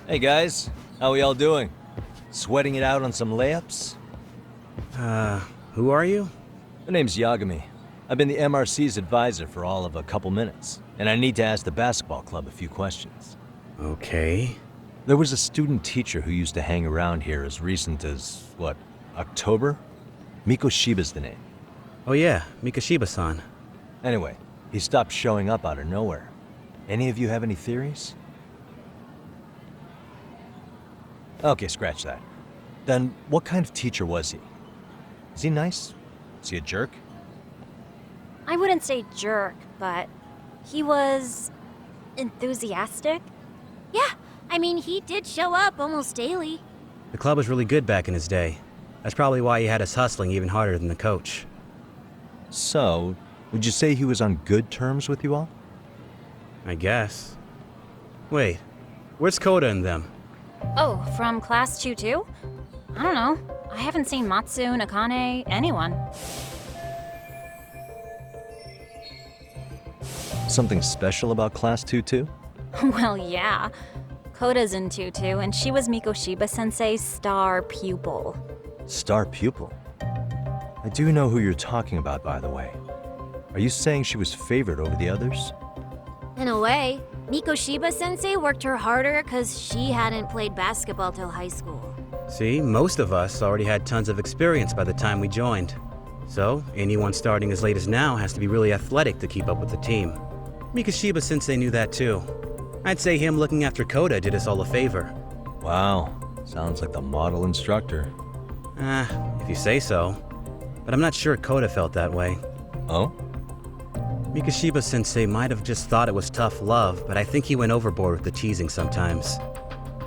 Hey guys, how we all doing? Sweating it out on some layups? Who are you? My name's Yagami. I've been the MRC's advisor for all of a couple minutes, and I need to ask the basketball club a few questions. Okay. There was a student teacher who used to hang around here as recent as, October? Miko Shiba's the name. Oh yeah, Mikashiba-san. Anyway, he stopped showing up out of nowhere. Any of you have any theories? Okay, scratch that. Then, what kind of teacher was he? Is he nice? Is he a jerk? I wouldn't say jerk, but he was enthusiastic. Yeah, I mean, he did show up almost daily. The club was really good back in his day. That's probably why he had us hustling even harder than the coach. So, would you say he was on good terms with you all? I guess. Wait, where's Koda and them? Oh, from class 2 too? I don't know. I haven't seen Matsu, Nakane, anyone. Something special about Class 2-2? Well, yeah. Koda's in 2-2, and she was Miko Shiba-sensei's star pupil. Star pupil? I do know who you're talking about, by the way. Are you saying she was favored over the others? In a way, Miko Shiba-sensei worked her harder because she hadn't played basketball till high school. See, most of us already had tons of experience by the time we joined. So, anyone starting as late as now has to be really athletic to keep up with the team. Mikashiba-sensei knew that too. I'd say him looking after Koda did us all a favor. Wow, sounds like the model instructor. If you say so. But I'm not sure Koda felt that way. Oh? Mikashiba-sensei might have just thought it was tough love, but I think he went overboard with the teasing sometimes.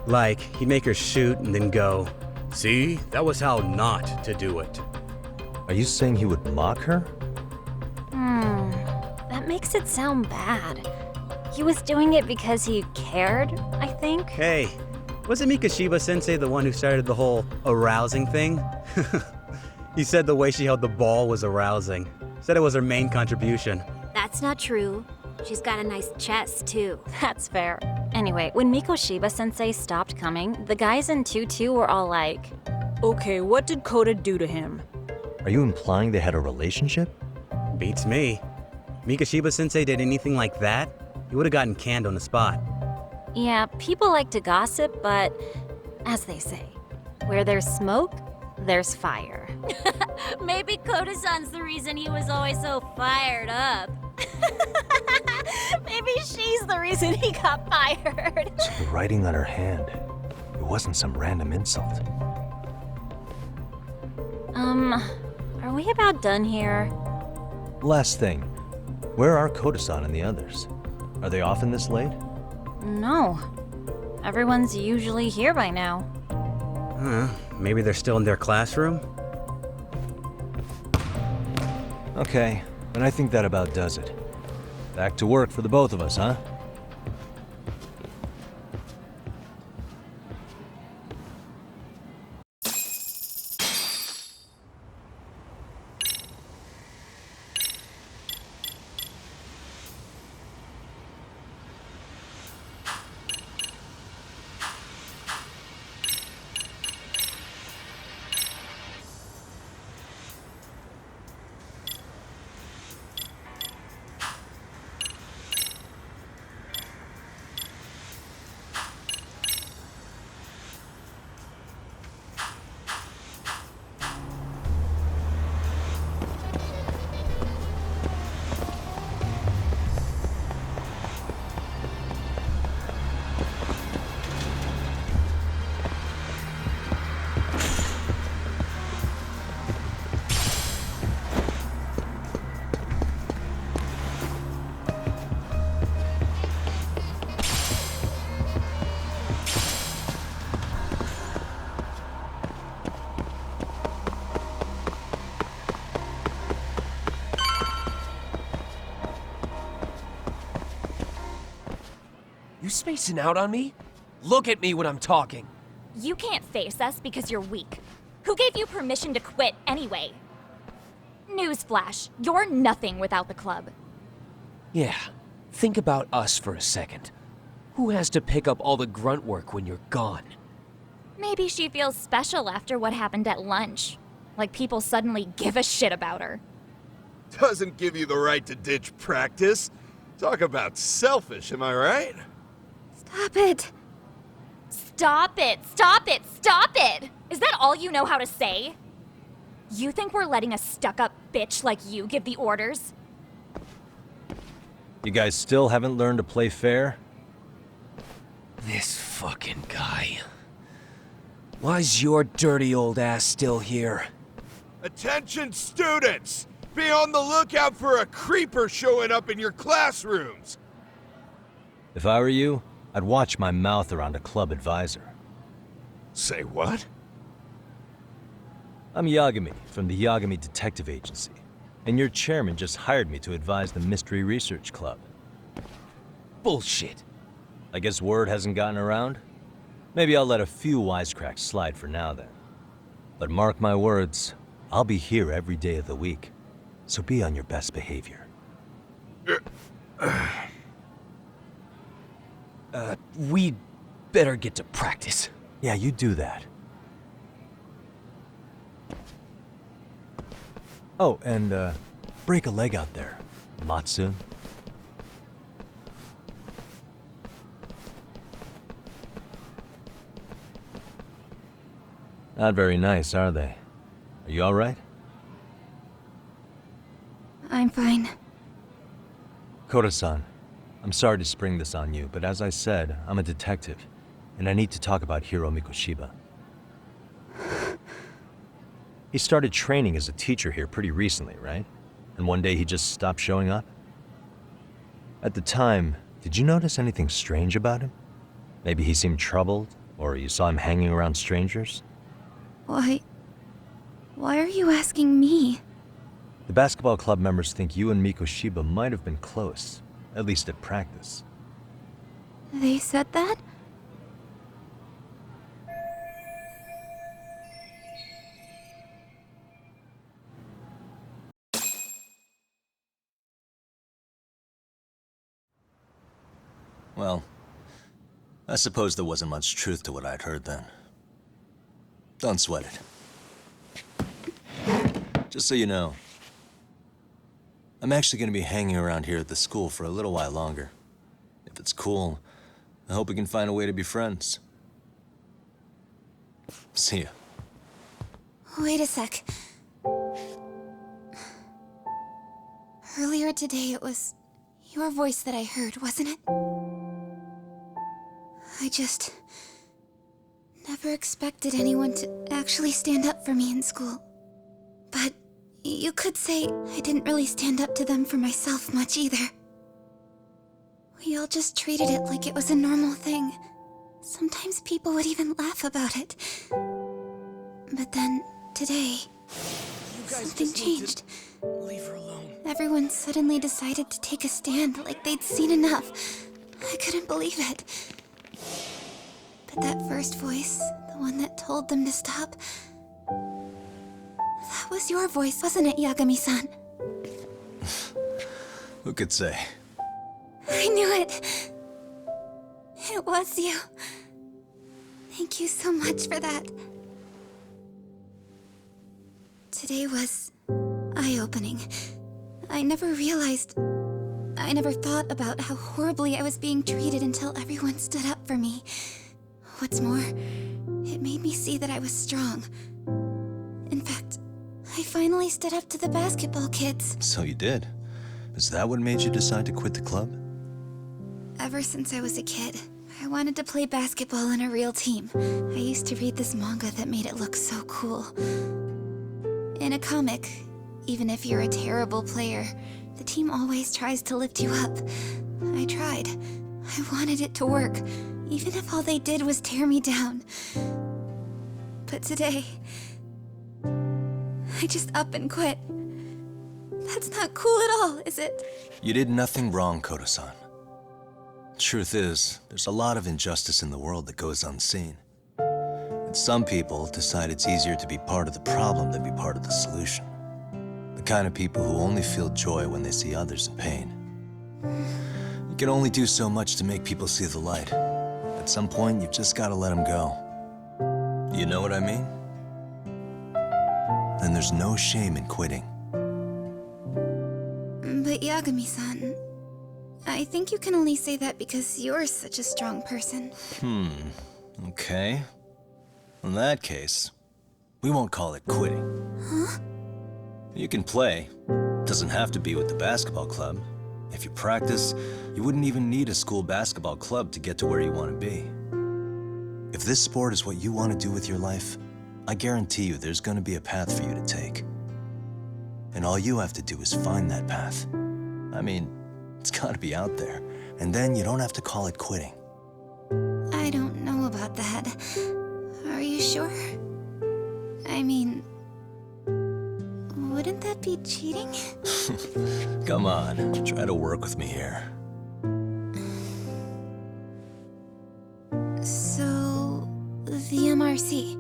Like, he'd make her shoot and then go, "See, that was how not to do it." Are you saying he would mock her? That makes it sound bad. He was doing it because he cared, I think. Hey, wasn't Mikashiba-sensei the one who started the whole arousing thing? He said the way she held the ball was arousing. Said it was her main contribution. That's not true. She's got a nice chest, too. That's fair. Anyway, when Miko Shiba-sensei stopped coming, the guys in 2-2 were all like, Okay, what did Koda do to him? Are you implying they had a relationship? Beats me. Mikashiba-sensei did anything like that, he would have gotten canned on the spot. yeah, people like to gossip, but as they say, where there's smoke, there's fire. Maybe Koda-san's the reason he was always so fired up. Maybe she's the reason he got fired. It's the writing on her hand. It wasn't some random insult. Are we about done here? Last thing, where are Koda-san and the others? Are they often this late? No. Everyone's usually here by now. Maybe they're still in their classroom? Okay, then I think that about does it. Back to work for the both of us, huh? You spacing out on me? Look at me when I'm talking. You can't face us because you're weak. Who gave you permission to quit anyway? Newsflash, you're nothing without the club. Yeah, think about us for a second. Who has to pick up all the grunt work when you're gone? Maybe she feels special after what happened at lunch. Like people suddenly give a shit about her. Doesn't give you the right to ditch practice. Talk about selfish, am I right? Stop it. Stop it! Stop it! Stop it! Is that all you know how to say? You think we're letting a stuck-up bitch like you give the orders? You guys still haven't learned to play fair? This fucking guy. Why's your dirty old ass still here? Attention students! Be on the lookout for a creeper showing up in your classrooms! If I were you, I'd watch my mouth around a club advisor. Say what? I'm Yagami from the Yagami Detective Agency, and your chairman just hired me to advise the Mystery Research Club. Bullshit. I guess word hasn't gotten around? Maybe I'll let a few wisecracks slide for now then. But mark my words, I'll be here every day of the week, so be on your best behavior. We'd better get to practice. Yeah, you do that. Oh, and break a leg out there, Matsu. Not very nice, are they? Are you all right? I'm fine. Koda-san, I'm sorry to spring this on you, but as I said, I'm a detective, and I need to talk about Hiro Mikoshiba. He started training as a teacher here pretty recently, right? And one day he just stopped showing up? At the time, did you notice anything strange about him? Maybe he seemed troubled, or you saw him hanging around strangers? Why are you asking me? The basketball club members think you and Mikoshiba might have been close, at least at practice. They said that? Well, I suppose there wasn't much truth to what I'd heard then. Don't sweat it. Just so you know, I'm actually going to be hanging around here at the school for a little while longer. If it's cool, I hope we can find a way to be friends. See ya. Wait a sec. Earlier today, it was your voice that I heard, wasn't it? I just never expected anyone to actually stand up for me in school. But you could say I didn't really stand up to them for myself much either. We all just treated it like it was a normal thing. Sometimes people would even laugh about it. But then, today, something changed. Leave her alone. Everyone suddenly decided to take a stand like they'd seen enough. I couldn't believe it. But that first voice, the one that told them to stop, that was your voice, wasn't it, Yagami-san? Who could say? I knew it. It was you. Thank you so much for that. Today was eye-opening. I never thought about how horribly I was being treated until everyone stood up for me. What's more, it made me see that I was strong. In fact, I finally stood up to the basketball kids. So you did. Is that what made you decide to quit the club? Ever since I was a kid, I wanted to play basketball on a real team. I used to read this manga that made it look so cool. In a comic, even if you're a terrible player, the team always tries to lift you up. I tried. I wanted it to work, even if all they did was tear me down. But today, I just up and quit. That's not cool at all, is it? You did nothing wrong, Koda-san. Truth is, there's a lot of injustice in the world that goes unseen. And some people decide it's easier to be part of the problem than be part of the solution. The kind of people who only feel joy when they see others in pain. You can only do so much to make people see the light. At some point, you've just gotta let them go. You know what I mean? Then there's no shame in quitting. But Yagami-san, I think you can only say that because you're such a strong person. Okay. In that case, we won't call it quitting. Huh? You can play. Doesn't have to be with the basketball club. If you practice, you wouldn't even need a school basketball club to get to where you want to be. If this sport is what you want to do with your life, I guarantee you there's going to be a path for you to take. And all you have to do is find that path. I mean, it's got to be out there. And then you don't have to call it quitting. I don't know about that. Are you sure? I mean, wouldn't that be cheating? Come on, try to work with me here. So, the MRC,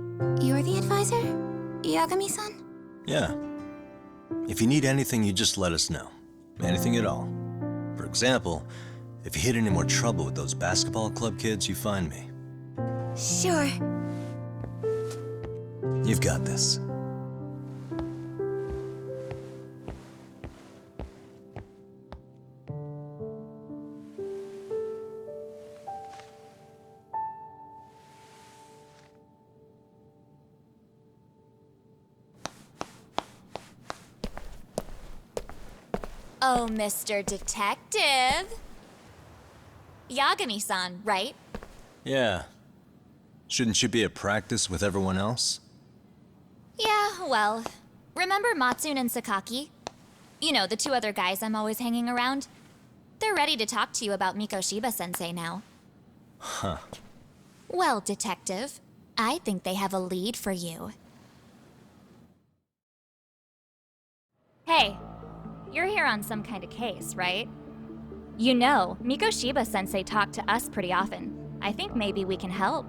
you're the advisor? Yagami-san? Yeah. If you need anything, you just let us know. Anything at all. For example, if you hit any more trouble with those basketball club kids, you find me. Sure. You've got this. Oh, Mr. Detective. Yagami-san, right? Yeah. Shouldn't you be at practice with everyone else? Yeah, well, remember Matsune and Sakaki? You know, the two other guys I'm always hanging around? They're ready to talk to you about Mikoshiba-sensei now. Huh. Well, Detective, I think they have a lead for you. Hey, you're here on some kind of case, right? You know, Mikoshiba-sensei talked to us pretty often. I think maybe we can help.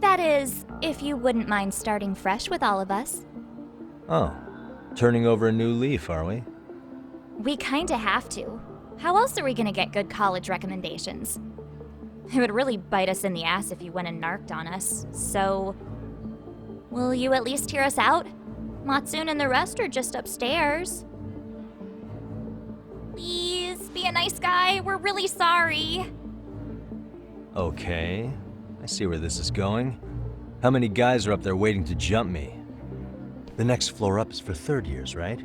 That is, if you wouldn't mind starting fresh with all of us. Oh. Turning over a new leaf, are we? We kinda have to. How else are we gonna get good college recommendations? It would really bite us in the ass if you went and narked on us, so... Will you at least hear us out? Matsune and the rest are just upstairs. Please, be a nice guy. We're really sorry. Okay. I see where this is going. How many guys are up there waiting to jump me? The next floor up is for third years, right?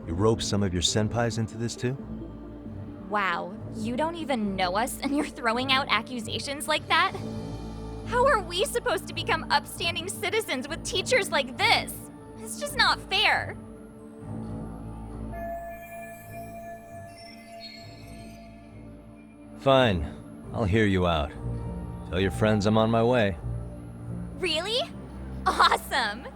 You rope some of your senpais into this too? Wow, you don't even know us and you're throwing out accusations like that? How are we supposed to become upstanding citizens with teachers like this? It's just not fair. Fine. I'll hear you out. Tell your friends I'm on my way. Really? Awesome!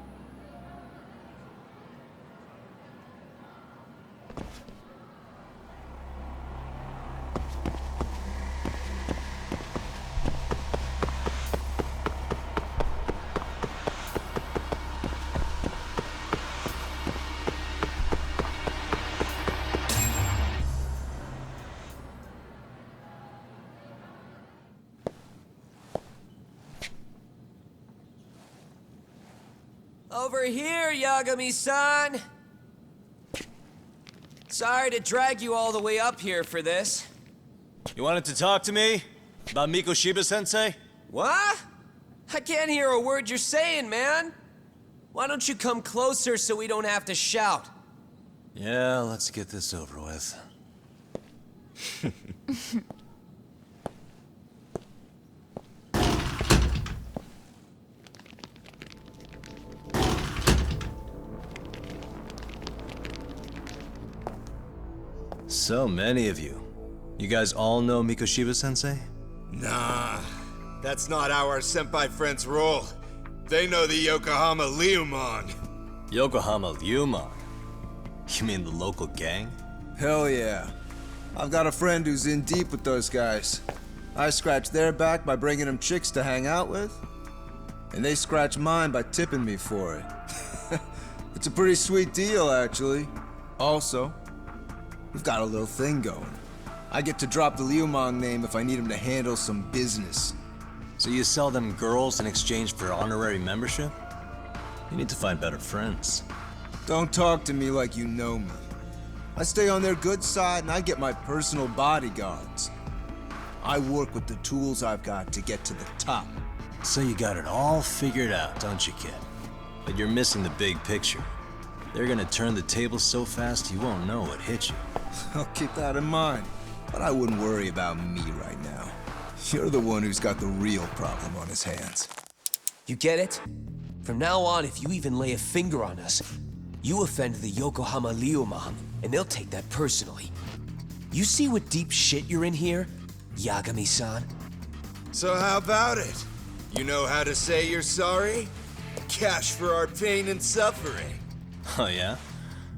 Over here, Yagami-san! Sorry to drag you all the way up here for this. You wanted to talk to me? About Mikoshiba-sensei? What? I can't hear a word you're saying, man. Why don't you come closer so we don't have to shout? Yeah, let's get this over with. So many of you. You guys all know Mikoshiba-sensei? Nah, that's not how our senpai friends roll. They know the Yokohama Leomon. Yokohama Ryumon? You mean the local gang? Hell yeah. I've got a friend who's in deep with those guys. I scratch their back by bringing them chicks to hang out with, and they scratch mine by tipping me for it. It's a pretty sweet deal, actually. Also, we've got a little thing going. I get to drop the Liumang name if I need him to handle some business. So you sell them girls in exchange for honorary membership? You need to find better friends. Don't talk to me like you know me. I stay on their good side and I get my personal bodyguards. I work with the tools I've got to get to the top. So you got it all figured out, don't you, kid? But you're missing the big picture. They're gonna turn the tables so fast you won't know what hit you. I'll keep that in mind. But I wouldn't worry about me right now. You're the one who's got the real problem on his hands. You get it? From now on, if you even lay a finger on us, you offend the Yokohama Liumang, and they'll take that personally. You see what deep shit you're in here, Yagami-san? So how about it? You know how to say you're sorry? Cash for our pain and suffering. Oh yeah?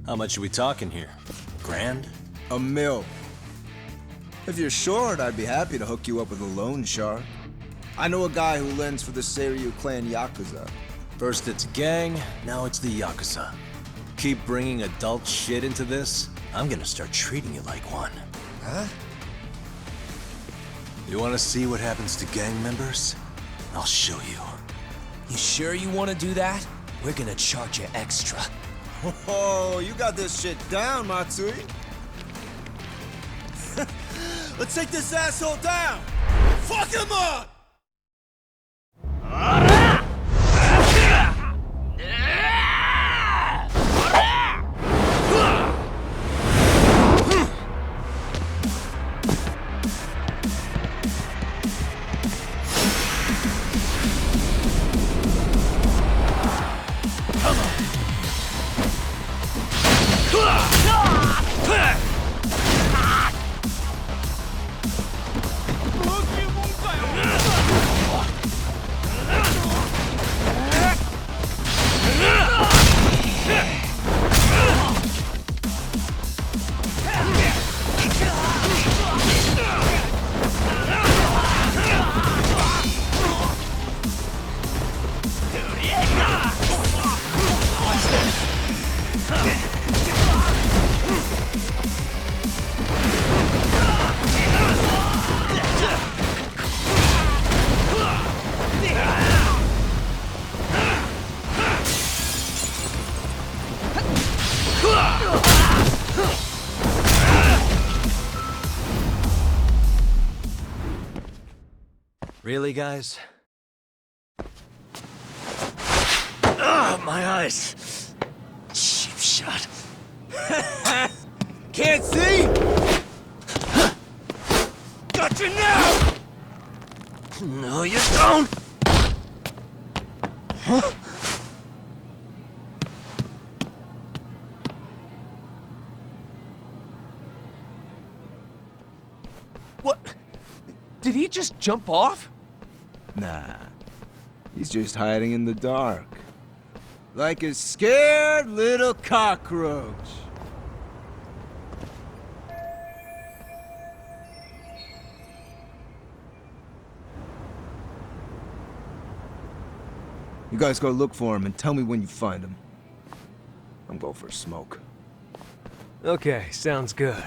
How much are we talking here? Grand? $1 million. If you're short, I'd be happy to hook you up with a loan shark. I know a guy who lends for the Seiryu clan Yakuza. First it's gang, now it's the Yakuza. Keep bringing adult shit into this, I'm gonna start treating you like one. Huh? You wanna see what happens to gang members? I'll show you. You sure you want to do that? We're gonna charge you extra. Oh, you got this shit down, Matsui. Let's take this asshole down! Fuck him up! Really, guys? Ah, my eyes! Cheap shot. Can't see? Got you now! No, you don't! Huh? What? Did he just jump off? Nah, he's just hiding in the dark. Like a scared little cockroach. You guys go look for him and tell me when you find him. I'm going for a smoke. Okay, sounds good.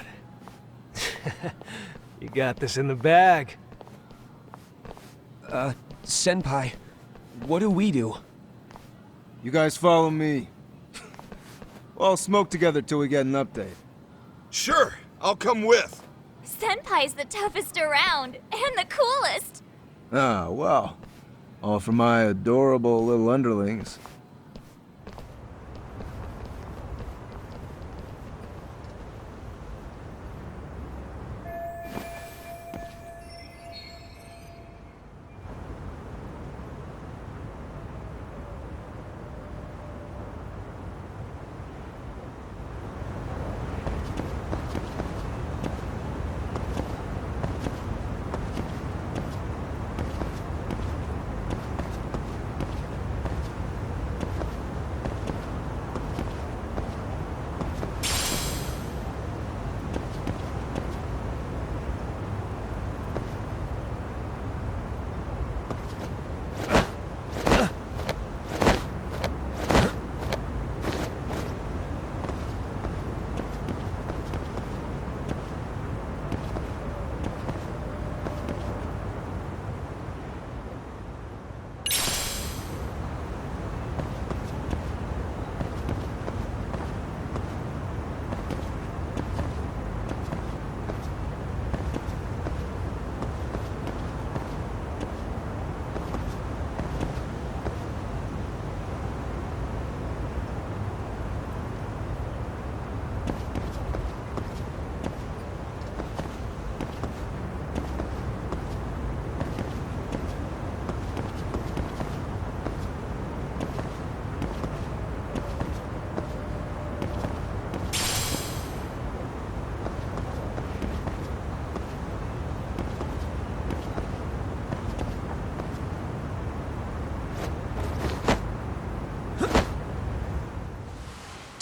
You got this in the bag. Senpai, what do we do? You guys follow me. We'll all smoke together till we get an update. Sure, I'll come with. Senpai's the toughest around, and the coolest. Ah, well. All for my adorable little underlings.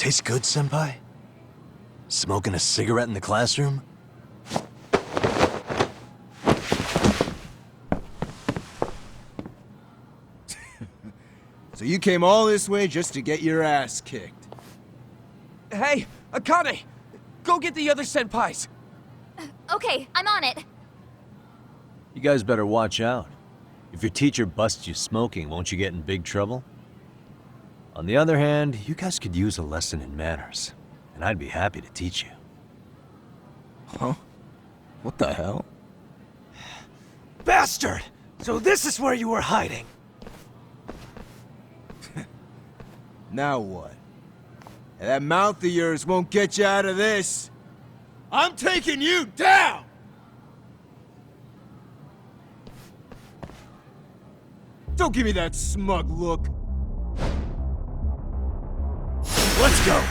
Tastes good, Senpai? Smoking a cigarette in the classroom? So you came all this way just to get your ass kicked. Hey, Akane! Go get the other senpais! Okay, I'm on it. You guys better watch out. If your teacher busts you smoking, won't you get in big trouble? On the other hand, you guys could use a lesson in manners, and I'd be happy to teach you. Huh? What the hell? Bastard! So this is where you were hiding. Now what? That mouth of yours won't get you out of this. I'm taking you down! Don't give me that smug look. Let's go.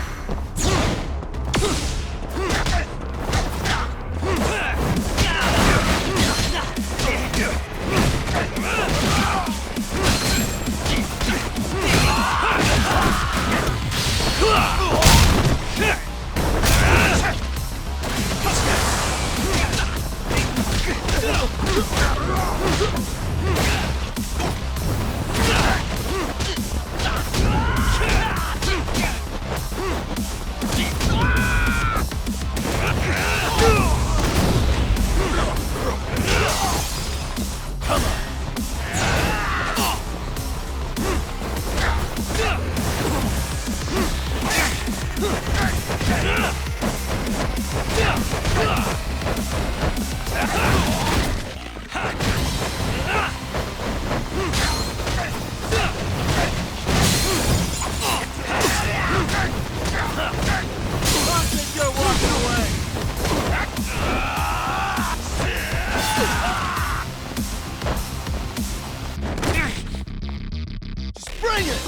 Bring it!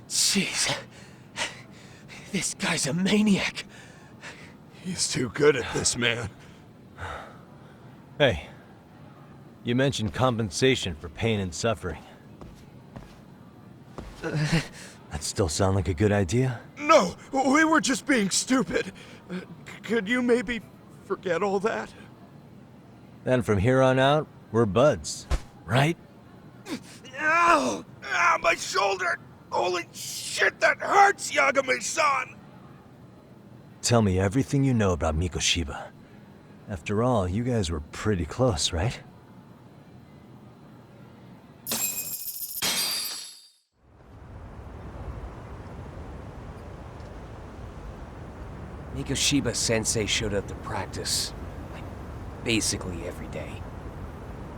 Jeez. This guy's a maniac. He's too good at this, man. Hey, you mentioned compensation for pain and suffering. That still sound like a good idea? No, we were just being stupid. Could you maybe forget all that? Then from here on out, we're buds, right? Ow! Ow, my shoulder! Holy shit, that hurts, Yagami-san! Tell me everything you know about Mikoshiba. After all, you guys were pretty close, right? Mikoshiba Sensei showed up to practice, like, basically every day.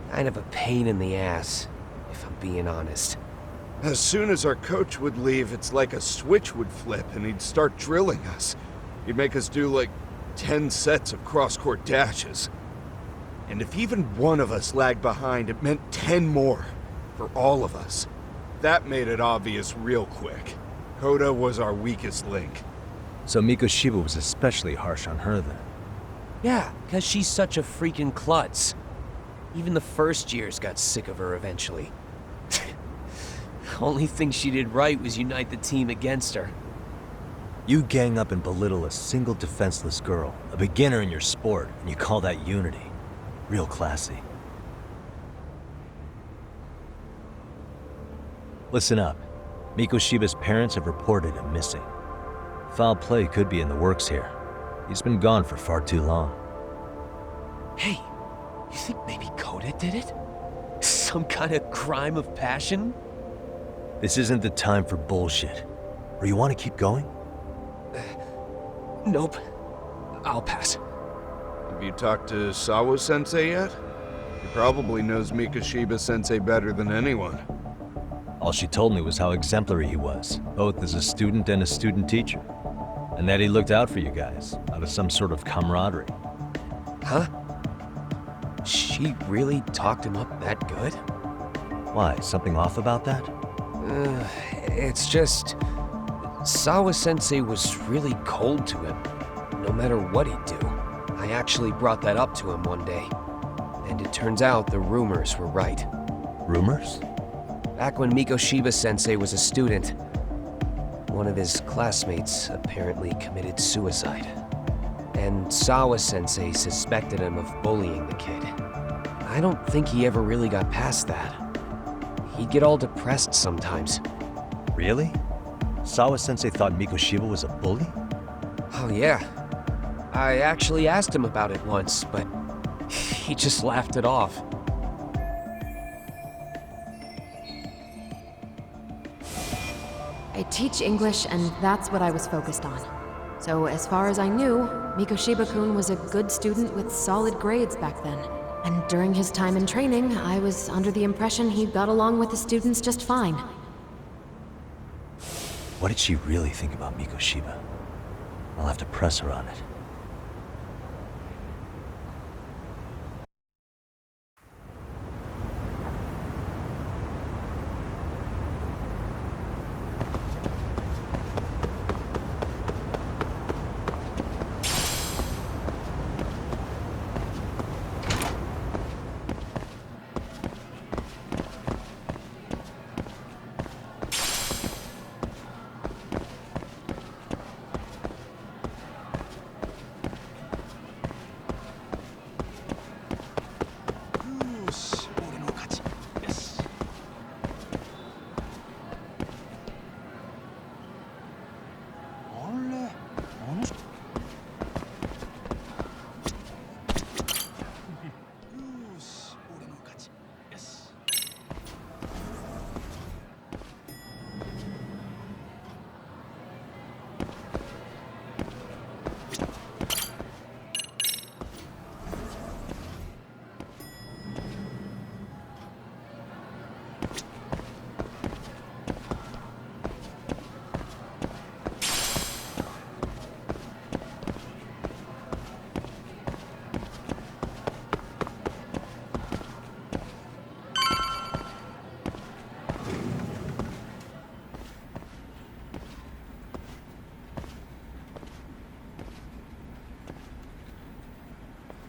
Kind of a pain in the ass, if I'm being honest. As soon as our coach would leave, it's like a switch would flip and he'd start drilling us. He'd make us do like 10 sets of cross-court dashes. And if even one of us lagged behind, it meant 10 more. For all of us. That made it obvious real quick. Koda was our weakest link. So Mikoshiba was especially harsh on her then. Yeah, because she's such a freaking klutz. Even the first years got sick of her eventually. Only thing she did right was unite the team against her. You gang up and belittle a single defenseless girl, a beginner in your sport, and you call that unity. Real classy. Listen up. Mikoshiba's parents have reported him missing. Foul play could be in the works here. He's been gone for far too long. Hey, you think maybe Koda did it? Some kind of crime of passion? This isn't the time for bullshit. Or you want to keep going? Nope. I'll pass. Have you talked to Sawa-sensei yet? He probably knows Mikoshiba-sensei better than anyone. All she told me was how exemplary he was, both as a student and a student teacher. And that he looked out for you guys, out of some sort of camaraderie. Huh? She really talked him up that good? Why, something off about that? It's just... Sawa-sensei was really cold to him, no matter what he'd do. I actually brought that up to him one day. And it turns out the rumors were right. Rumors? Back when Mikoshiba-sensei was a student, one of his classmates apparently committed suicide. And Sawa-sensei suspected him of bullying the kid. I don't think he ever really got past that. He'd get all depressed sometimes. Really? Sawa-sensei thought Mikoshiba was a bully? Oh yeah. I actually asked him about it once, but he just laughed it off. I teach English, and that's what I was focused on. So as far as I knew, Mikoshiba-kun was a good student with solid grades back then. And during his time in training, I was under the impression he got along with the students just fine. What did she really think about Mikoshiba? I'll have to press her on it.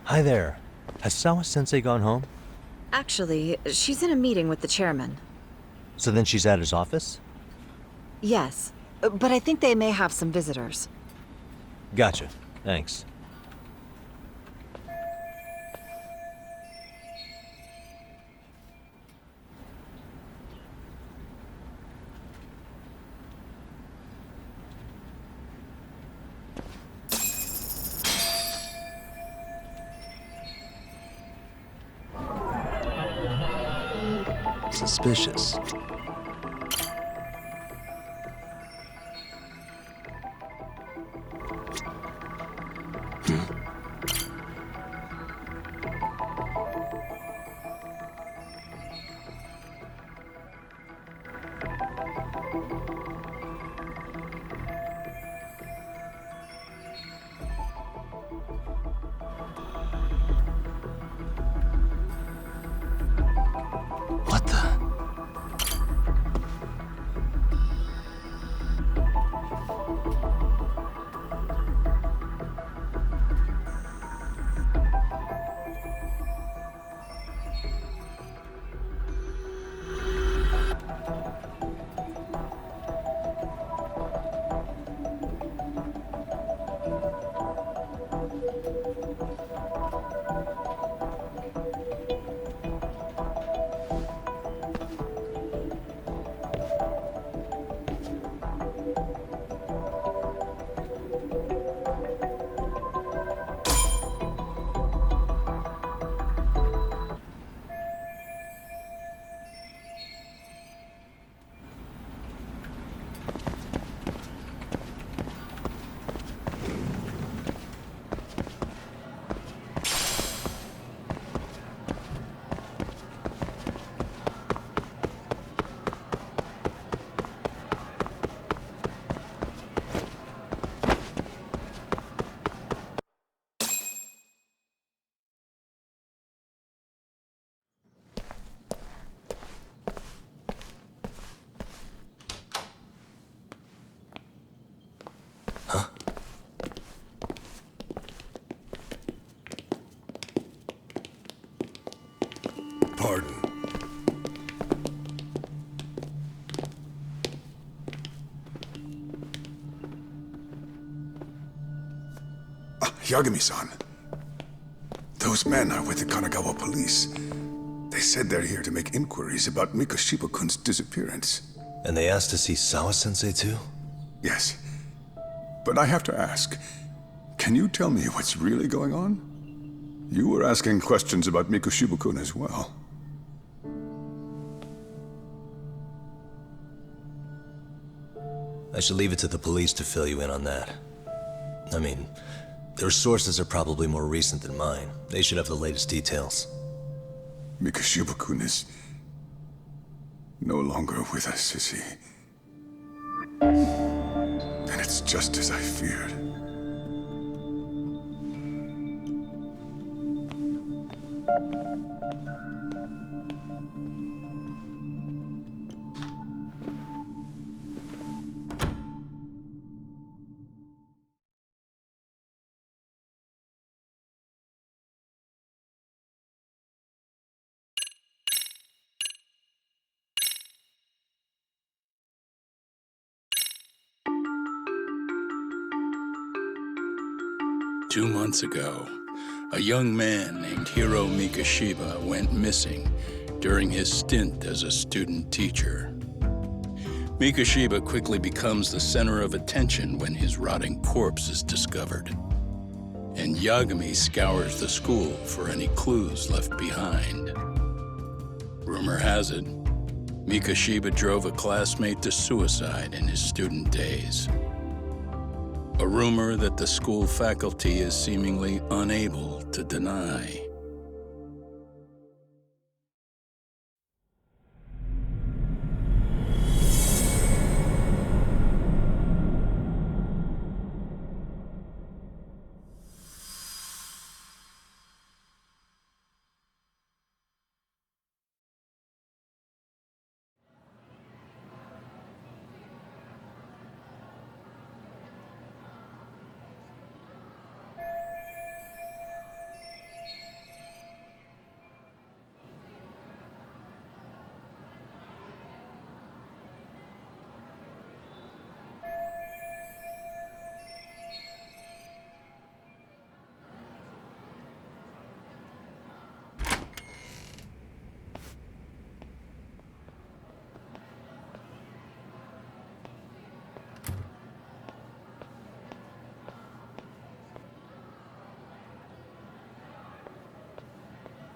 Hi there. Has Sawa-sensei gone home? Actually, she's in a meeting with the chairman. So then she's at his office? Yes, but I think they may have some visitors. Gotcha. Thanks. Suspicious. What the? Yagami-san. Those men are with the Kanagawa police. They said they're here to make inquiries about Mikoshiba-kun's disappearance. And they asked to see Sawa-sensei too? Yes. But I have to ask, can you tell me what's really going on? You were asking questions about Mikoshiba-kun as well. I should leave it to the police to fill you in on that. I mean, their sources are probably more recent than mine. They should have the latest details. Mikoshiba-kun is no longer with us, is he? And it's just as I feared. Two months ago, a young man named Hiro Mikoshiba went missing during his stint as a student teacher. Mikoshiba quickly becomes the center of attention when his rotting corpse is discovered. And Yagami scours the school for any clues left behind. Rumor has it, Mikoshiba drove a classmate to suicide in his student days. A rumor that the school faculty is seemingly unable to deny.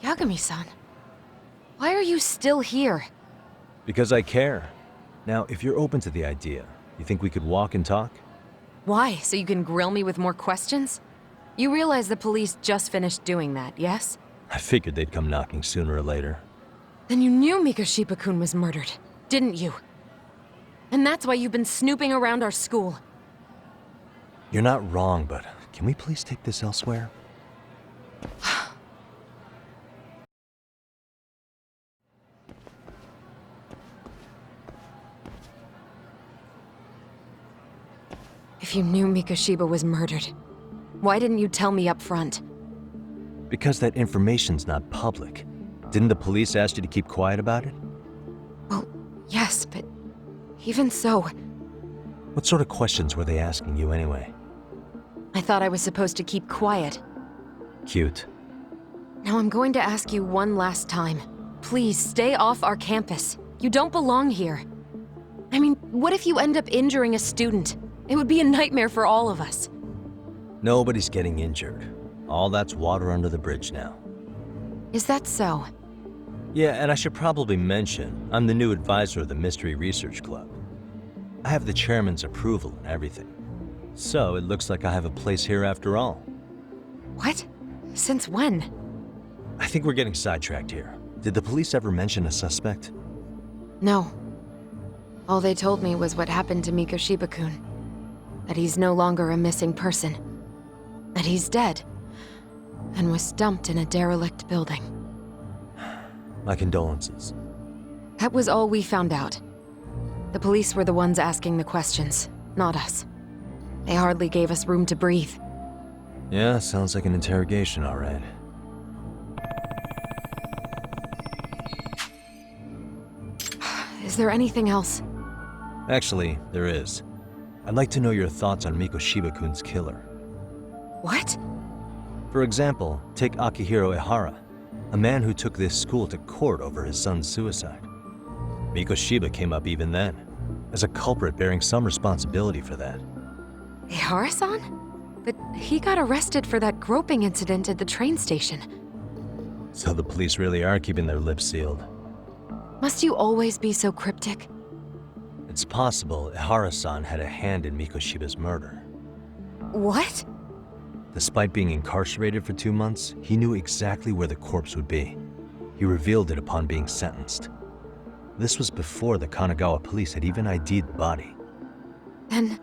Yagami-san, why are you still here? Because I care. Now, if you're open to the idea, you think we could walk and talk? Why? So you can grill me with more questions? You realize the police just finished doing that, yes? I figured they'd come knocking sooner or later. Then you knew Mikoshiba-kun was murdered, didn't you? And that's why you've been snooping around our school. You're not wrong, but can we please take this elsewhere? If you knew Mikoshiba was murdered, why didn't you tell me up front? Because that information's not public. Didn't the police ask you to keep quiet about it? Well, yes, but even so... What sort of questions were they asking you anyway? I thought I was supposed to keep quiet. Cute. Now I'm going to ask you one last time. Please, stay off our campus. You don't belong here. I mean, what if you end up injuring a student? It would be a nightmare for all of us. Nobody's getting injured. All that's water under the bridge now. Is that so? Yeah, and I should probably mention, I'm the new advisor of the Mystery Research Club. I have the chairman's approval and everything. So it looks like I have a place here after all. What? Since when? I think we're getting sidetracked here. Did the police ever mention a suspect? No. All they told me was what happened to Mikoshiba-kun. That he's no longer a missing person. That he's dead. And was dumped in a derelict building. My condolences. That was all we found out. The police were the ones asking the questions, not us. They hardly gave us room to breathe. Yeah, sounds like an interrogation, all right. Is there anything else? Actually, there is. I'd like to know your thoughts on Mikoshiba-kun's killer. What? For example, take Akihiro Ihara, a man who took this school to court over his son's suicide. Mikoshiba came up even then, as a culprit bearing some responsibility for that. Ihara-san? But he got arrested for that groping incident at the train station. So the police really are keeping their lips sealed. Must you always be so cryptic? It's possible Ihara-san had a hand in Mikoshiba's murder. What? Despite being incarcerated for 2 months, he knew exactly where the corpse would be. He revealed it upon being sentenced. This was before the Kanagawa police had even ID'd the body. Then,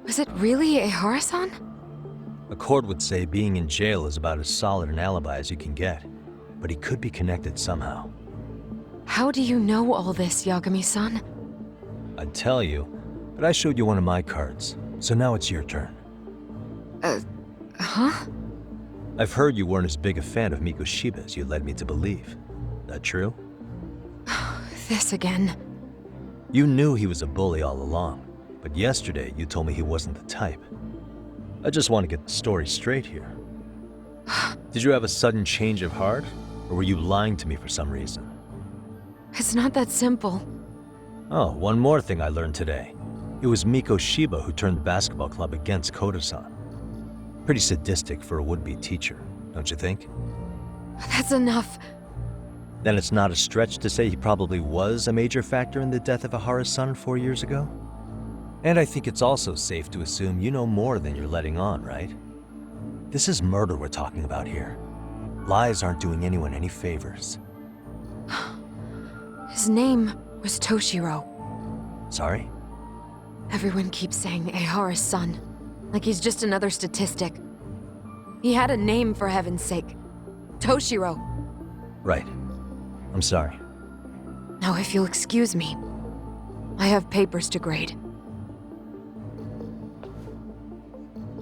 was it really Ihara-san? A court would say being in jail is about as solid an alibi as you can get, but he could be connected somehow. How do you know all this, Yagami-san? I'd tell you, but I showed you one of my cards, so now it's your turn. Huh? I've heard you weren't as big a fan of Mikoshiba as you led me to believe. That true? This again. You knew he was a bully all along, but yesterday you told me he wasn't the type. I just want to get the story straight here. Did you have a sudden change of heart, or were you lying to me for some reason? It's not that simple. Oh, one more thing I learned today. It was Mikoshiba who turned the basketball club against Koda-san. Pretty sadistic for a would-be teacher, don't you think? That's enough. Then it's not a stretch to say he probably was a major factor in the death of Ihara's son 4 years ago? And I think it's also safe to assume you know more than you're letting on, right? This is murder we're talking about here. Lies aren't doing anyone any favors. His name was Toshiro. Sorry? Everyone keeps saying Ihara's son, like he's just another statistic. He had a name, for heaven's sake. Toshiro. Right. I'm sorry. Now, if you'll excuse me, I have papers to grade.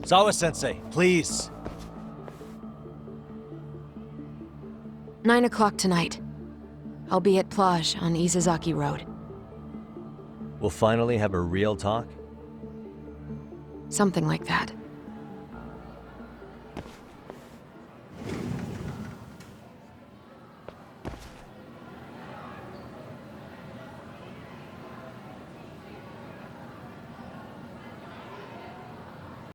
Sawa-sensei, please. 9 o'clock tonight. I'll be at Plage on Izazaki Road. We'll finally have a real talk? Something like that.